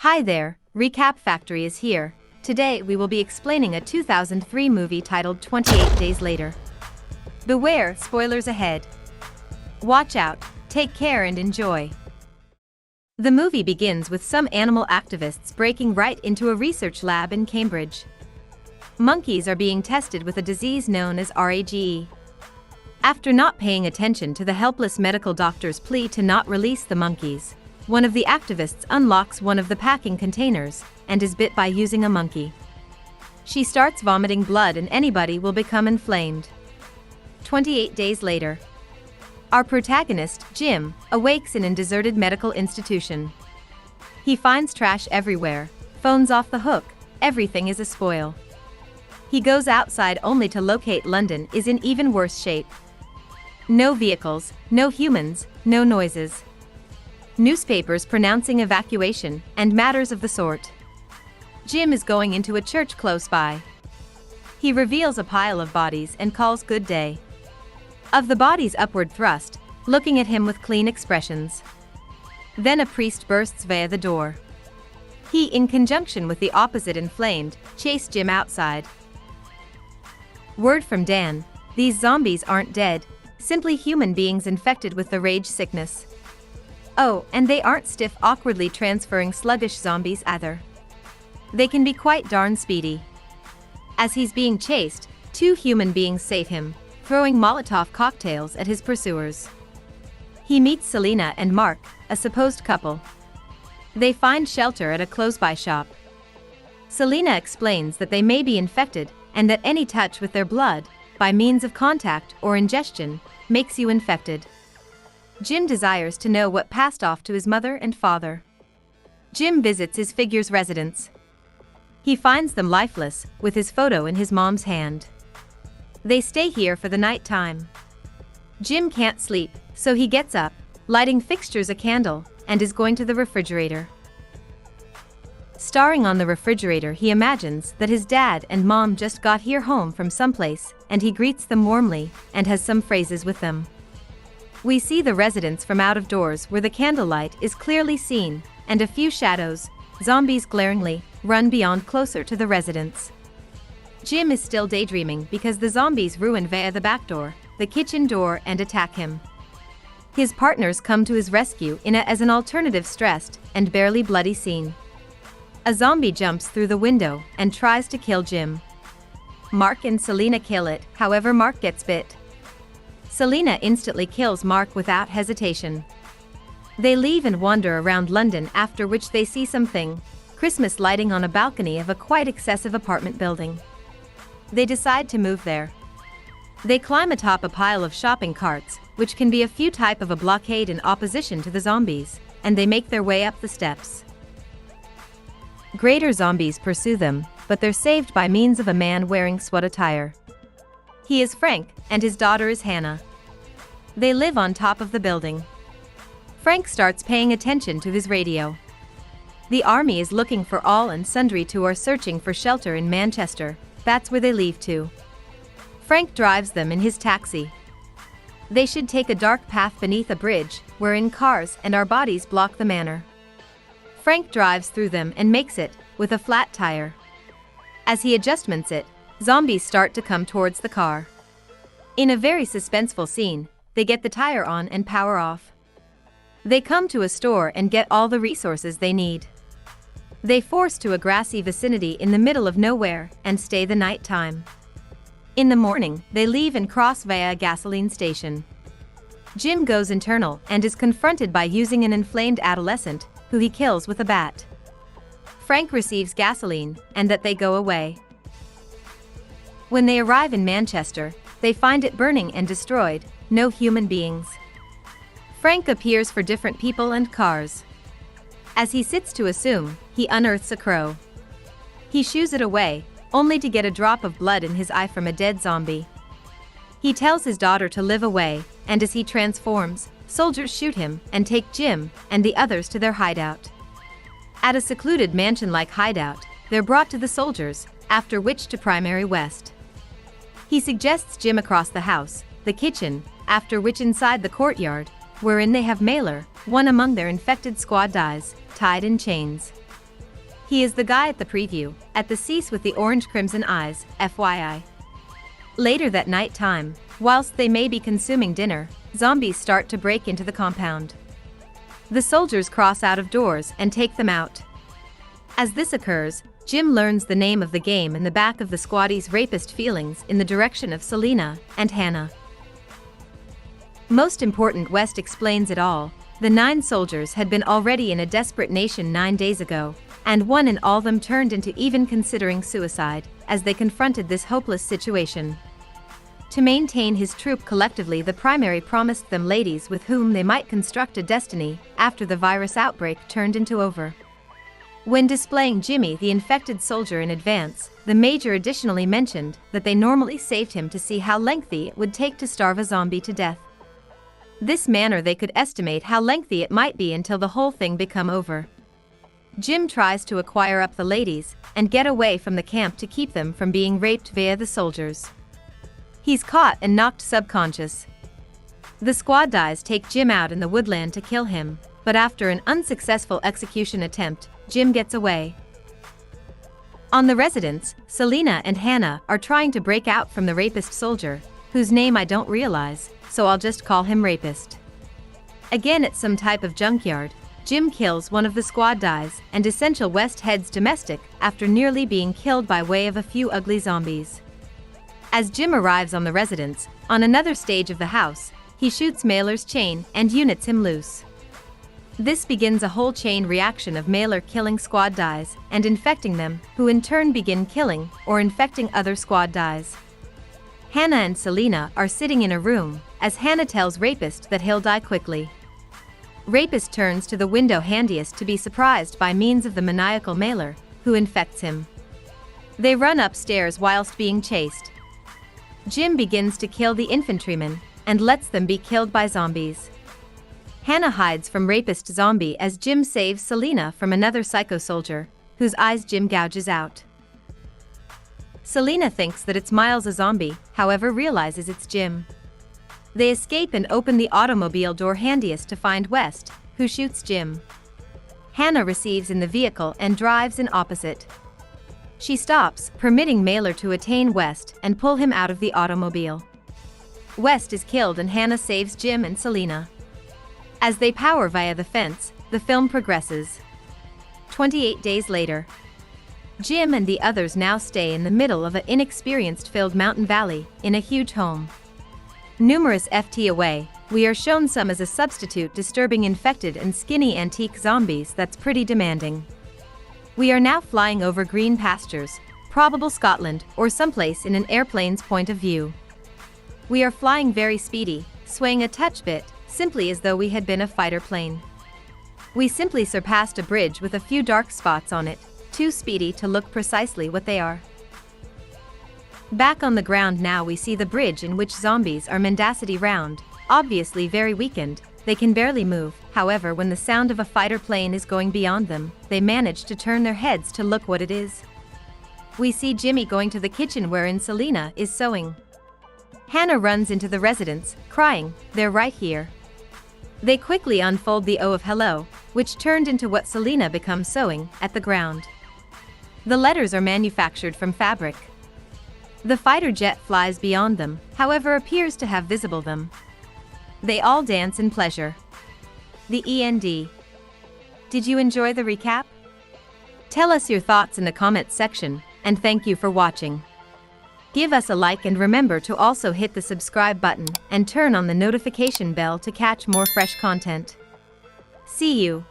Hi there, Recap Factory is here. Today we will be explaining a 2003 movie titled 28 Days Later. Beware, spoilers ahead. Watch out, take care and enjoy. The movie begins with some animal activists breaking right into a research lab in Cambridge. Monkeys are being tested with a disease known as RAGE. After not paying attention to the helpless medical doctor's plea to not release the monkeys, one of the activists unlocks one of the packing containers and is bit by using a monkey. She starts vomiting blood and anybody will become inflamed. 28 days later. Our protagonist, Jim, awakes in a deserted medical institution. He finds trash everywhere, phones off the hook, everything is a spoil. He goes outside only to locate London is in even worse shape. No vehicles, no humans, no noises. Newspapers pronouncing evacuation and matters of the sort. Jim is going into a church close by. He reveals a pile of bodies and calls good day. Of the bodies upward thrust, looking at him with clean expressions. Then a priest bursts via the door. He, in conjunction with the opposite inflamed, chase Jim outside. Word from Dan, these zombies aren't dead, simply human beings infected with the rage sickness. Oh, and they aren't stiff, awkwardly transferring sluggish zombies either. They can be quite darn speedy. As he's being chased, two human beings save him, throwing Molotov cocktails at his pursuers. He meets Selena and Mark, a supposed couple. They find shelter at a close-by shop. Selena explains that they may be infected and that any touch with their blood, by means of contact or ingestion, makes you infected. Jim desires to know what passed off to his mother and father. Jim visits his figure's residence. He finds them lifeless, with his photo in his mom's hand. They stay here for the night time. Jim can't sleep, so he gets up, lighting fixtures a candle, and is going to the refrigerator. Starring on the refrigerator, he imagines that his dad and mom just got here home from someplace, and he greets them warmly, and has some phrases with them. We see the residence from out of doors where the candlelight is clearly seen, and a few shadows, zombies glaringly, run beyond closer to the residence. Jim is still daydreaming because the zombies ruin via the back door, the kitchen door and attack him. His partners come to his rescue as an alternative stressed and barely bloody scene. A zombie jumps through the window and tries to kill Jim. Mark and Selena kill it, however Mark gets bit. Selena instantly kills Mark without hesitation. They leave and wander around London, after which they see something, Christmas lighting on a balcony of a quite excessive apartment building. They decide to move there. They climb atop a pile of shopping carts, which can be a few type of a blockade in opposition to the zombies, and they make their way up the steps. Greater zombies pursue them, but they're saved by means of a man wearing SWAT attire. He is Frank, and his daughter is Hannah. They live on top of the building. Frank starts paying attention to his radio. The army is looking for all and sundry who are searching for shelter in Manchester. That's where they leave to. Frank drives them in his taxi. They should take a dark path beneath a bridge, wherein cars and our bodies block the manor. Frank drives through them and makes it, with a flat tire. As he adjustments it, zombies start to come towards the car. In a very suspenseful scene, they get the tire on and power off. They come to a store and get all the resources they need. They force to a grassy vicinity in the middle of nowhere and stay the night time. In the morning, they leave and cross via a gasoline station. Jim goes internal and is confronted by using an inflamed adolescent, who he kills with a bat. Frank receives gasoline, and that they go away. When they arrive in Manchester, they find it burning and destroyed, no human beings. Frank appears for different people and cars. As he sits to assume, he unearths a crow. He shoos it away, only to get a drop of blood in his eye from a dead zombie. He tells his daughter to live away, and as he transforms, soldiers shoot him and take Jim and the others to their hideout. At a secluded mansion-like hideout, they're brought to the soldiers, after which to Primary West. He suggests Jim across the house, the kitchen, after which inside the courtyard, wherein they have Mailer, one among their infected squad dies, tied in chains. He is the guy at the preview, at the cease with the orange-crimson eyes, FYI. Later that night time, whilst they may be consuming dinner, zombies start to break into the compound. The soldiers cross out of doors and take them out. As this occurs, Jim learns the name of the game in the back of the squattie's rapist feelings in the direction of Selena and Hannah. Most important, West explains it all. The 9 soldiers had been already in a desperate nation 9 days ago, and one and all them turned into even considering suicide, as they confronted this hopeless situation. To maintain his troop collectively, the primary promised them ladies with whom they might construct a destiny after the virus outbreak turned into over. When displaying Jimmy the infected soldier in advance, the major additionally mentioned that they normally saved him to see how lengthy it would take to starve a zombie to death. This manner they could estimate how lengthy it might be until the whole thing become over. Jim tries to acquire up the ladies and get away from the camp to keep them from being raped via the soldiers. He's caught and knocked subconscious. The squad dies take Jim out in the woodland to kill him, but after an unsuccessful execution attempt, Jim gets away. On the residence, Selena and Hannah are trying to break out from the rapist soldier, whose name I don't realize, so I'll just call him Rapist. Again at some type of junkyard, Jim kills one of the squad dies, and Essential West heads domestic after nearly being killed by way of a few ugly zombies. As Jim arrives on the residence, on another stage of the house, he shoots Mailer's chain and units him loose. This begins a whole chain reaction of Mailer killing squad dies and infecting them, who in turn begin killing or infecting other squad dies. Hannah and Selena are sitting in a room, as Hannah tells Rapist that he'll die quickly. Rapist turns to the window handiest to be surprised by means of the maniacal Mailer, who infects him. They run upstairs whilst being chased. Jim begins to kill the infantrymen and lets them be killed by zombies. Hannah hides from Rapist zombie as Jim saves Selena from another psycho soldier, whose eyes Jim gouges out. Selena thinks that it's Miles, a zombie, however realizes it's Jim. They escape and open the automobile door handiest to find West, who shoots Jim. Hannah receives in the vehicle and drives in opposite. She stops, permitting Mailer to attain West and pull him out of the automobile. West is killed and Hannah saves Jim and Selena. As they power via the fence, the film progresses. 28 days later. Jim and the others now stay in the middle of an inexperienced-filled mountain valley, in a huge home. Numerous FT away, we are shown some as a substitute disturbing infected and skinny antique zombies that's pretty demanding. We are now flying over green pastures, probable Scotland or someplace in an airplane's point of view. We are flying very speedy, swaying a touch bit, simply as though we had been a fighter plane. We simply surpassed a bridge with a few dark spots on it, too speedy to look precisely what they are. Back on the ground now we see the bridge in which zombies are mendacity round, obviously very weakened, they can barely move, however when the sound of a fighter plane is going beyond them, they manage to turn their heads to look what it is. We see Jimmy going to the kitchen wherein Selena is sewing. Hannah runs into the residence, crying, "They're right here." They quickly unfold the O of hello, which turned into what Selena becomes sewing, at the ground. The letters are manufactured from fabric. The fighter jet flies beyond them, however appears to have visible them. They all dance in pleasure. The END. Did you enjoy the recap? Tell us your thoughts in the comments section, and thank you for watching. Give us a like and remember to also hit the subscribe button and turn on the notification bell to catch more fresh content. See you.